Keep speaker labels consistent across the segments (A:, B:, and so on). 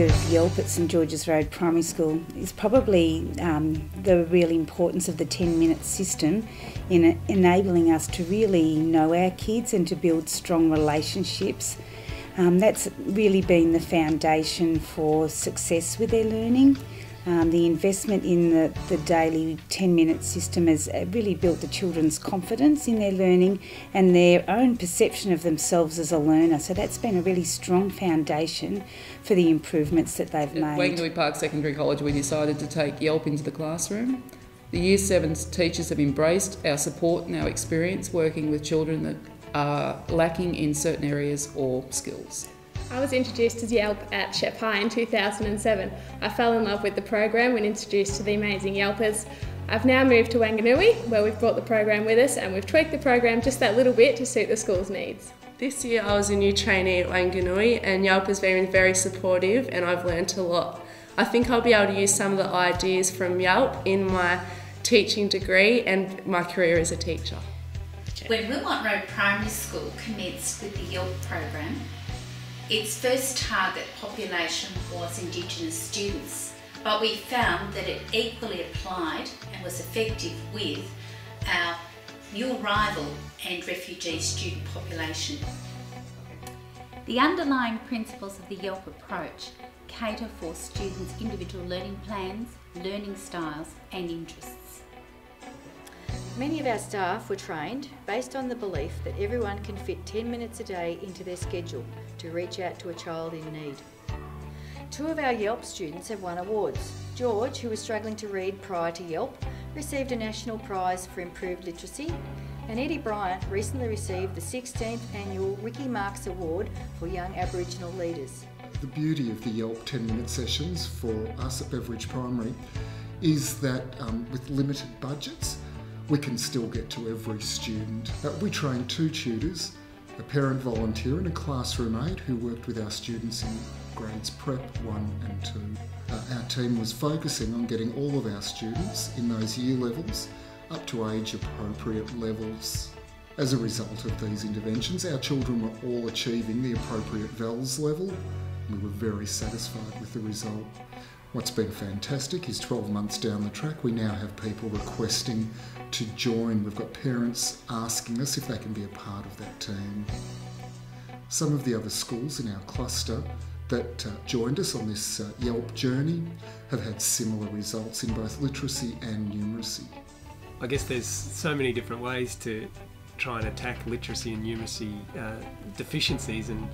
A: of YALP at St George's Road Primary School is probably the real importance of the 10-minute system in enabling us to really know our kids and to build strong relationships. That's really been the foundation for success with their learning. The investment in the daily 10-minute system has really built the children's confidence in their learning and their own perception of themselves as a learner. So that's been a really strong foundation for the improvements that they've made.
B: At Wanganui Park Secondary College, we decided to take YALP into the classroom. The Year 7 teachers have embraced our support and our experience working with children that are lacking in certain areas or skills.
C: I was introduced to YALP at Shep High in 2007. I fell in love with the program when introduced to the amazing YALPers. I've now moved to Wanganui, where we've brought the program with us and we've tweaked the program just that little bit to suit the school's needs.
D: This year I was a new trainee at Wanganui and YALP has been very supportive and I've learnt a lot. I think I'll be able to use some of the ideas from YALP in my teaching degree and my career as a teacher.
E: When Wilmot Road Primary School commenced with the YALP program, its first target population was Indigenous students, but we found that it equally applied and was effective with our new arrival and refugee student population. The underlying principles of the YALP approach cater for students' individual learning plans, learning styles and interests.
F: Many of our staff were trained based on the belief that everyone can fit 10 minutes a day into their schedule to reach out to a child in need. 2 of our YALP students have won awards. George, who was struggling to read prior to YALP, received a National Prize for Improved Literacy, and Eddie Bryant recently received the 16th Annual Ricky Marks Award for Young Aboriginal Leaders.
G: The beauty of the YALP 10-minute sessions for us at Beveridge Primary is that with limited budgets, we can still get to every student. We trained 2 tutors, a parent volunteer and a classroom aide who worked with our students in grades Prep 1 and 2. Our team was focusing on getting all of our students in those year levels up to age appropriate levels. As a result of these interventions, our children were all achieving the appropriate VELS level. We were very satisfied with the result. What's been fantastic is 12 months down the track, we now have people requesting to join. We've got parents asking us if they can be a part of that team. Some of the other schools in our cluster that joined us on this YALP journey have had similar results in both literacy and numeracy.
H: I guess there's so many different ways to try and attack literacy and numeracy deficiencies, and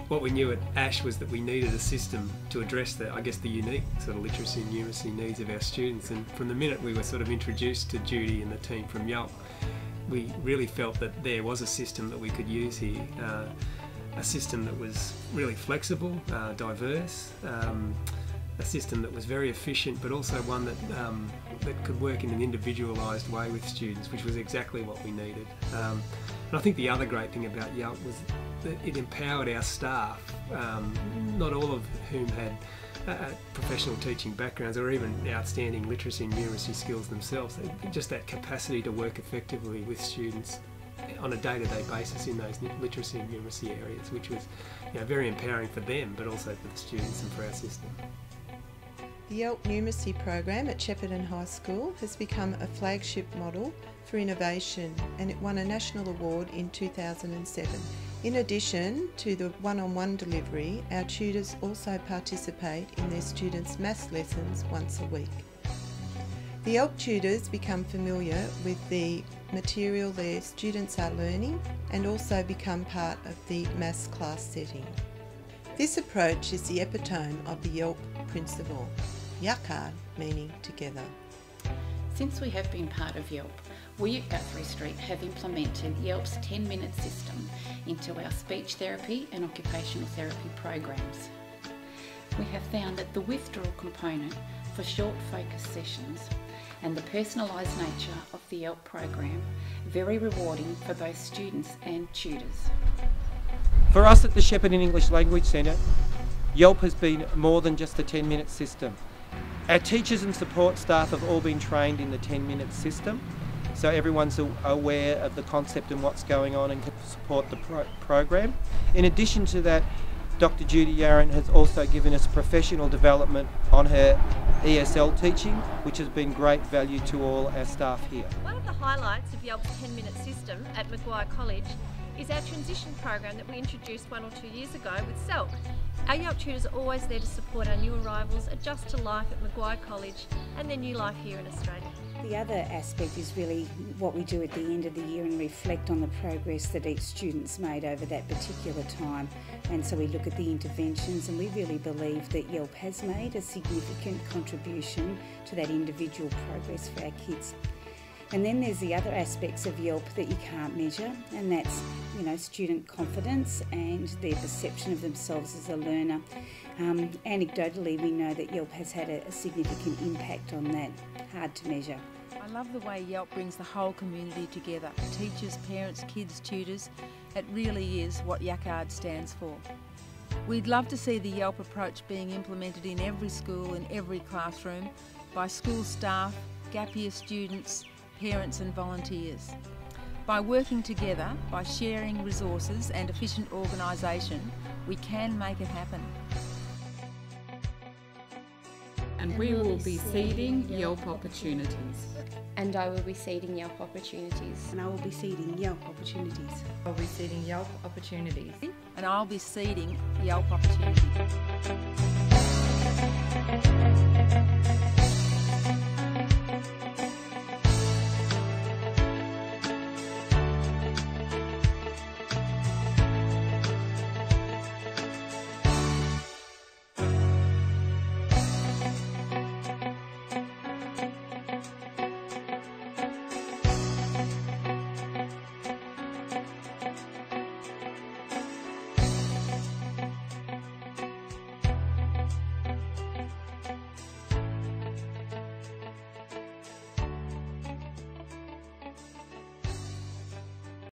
H: what we knew at ASH was that we needed a system to address the unique sort of literacy and numeracy needs of our students. And from the minute we were sort of introduced to Judy and the team from YALP, we really felt that there was a system that we could use here, a system that was really flexible, diverse, a system that was very efficient, but also one that could work in an individualised way with students, which was exactly what we needed. And I think the other great thing about YALP was that it empowered our staff, not all of whom had professional teaching backgrounds or even outstanding literacy and numeracy skills themselves. Just that capacity to work effectively with students on a day-to-day basis in those literacy and numeracy areas, which was very empowering for them, but also for the students and for our system.
I: The YALP Numeracy program at Shepparton High School has become a flagship model for innovation, and it won a national award in 2007. In addition to the one-on-one delivery, our tutors also participate in their students' maths lessons once a week. The YALP tutors become familiar with the material their students are learning and also become part of the maths class setting. This approach is the epitome of the YALP principle, Yakad meaning together.
E: Since we have been part of YALP, we at Guthrie Street have implemented YALP's 10-minute system into our speech therapy and occupational therapy programs. We have found that the withdrawal component for short focus sessions and the personalised nature of the YALP program very rewarding for both students and tutors.
J: For us at the Shepparton English Language Centre, YALP has been more than just a 10-minute system. Our teachers and support staff have all been trained in the 10-minute system, so everyone's aware of the concept and what's going on and can support the program. In addition to that, Dr. Judy Yaron has also given us professional development on her ESL teaching, which has been great value to all our staff here.
K: One of the highlights of YALP's 10-minute system at Maguire College is our transition program that we introduced 1 or 2 years ago with SELC. Our YALP tutors are always there to support our new arrivals adjust to life at Maguire College and their new life here in Australia.
A: The other aspect is really what we do at the end of the year and reflect on the progress that each student's made over that particular time. And so we look at the interventions, and we really believe that YALP has made a significant contribution to that individual progress for our kids. And then there's the other aspects of YALP that you can't measure, and that's, student confidence and their perception of themselves as a learner. Anecdotally, we know that YALP has had a significant impact on that. Hard to measure.
L: I love the way YALP brings the whole community together. Teachers, parents, kids, tutors. It really is what YACARD stands for. We'd love to see the YALP approach being implemented in every school, in every classroom, by school staff, gap year students, parents and volunteers. By working together, by sharing resources and efficient organisation, we can make it happen.
B: And we will be seeding YALP opportunities.
M: And I will be seeding YALP opportunities.
N: And I will be seeding YALP opportunities.
B: I'll be seeding YALP opportunities.
L: And I'll be seeding YALP opportunities.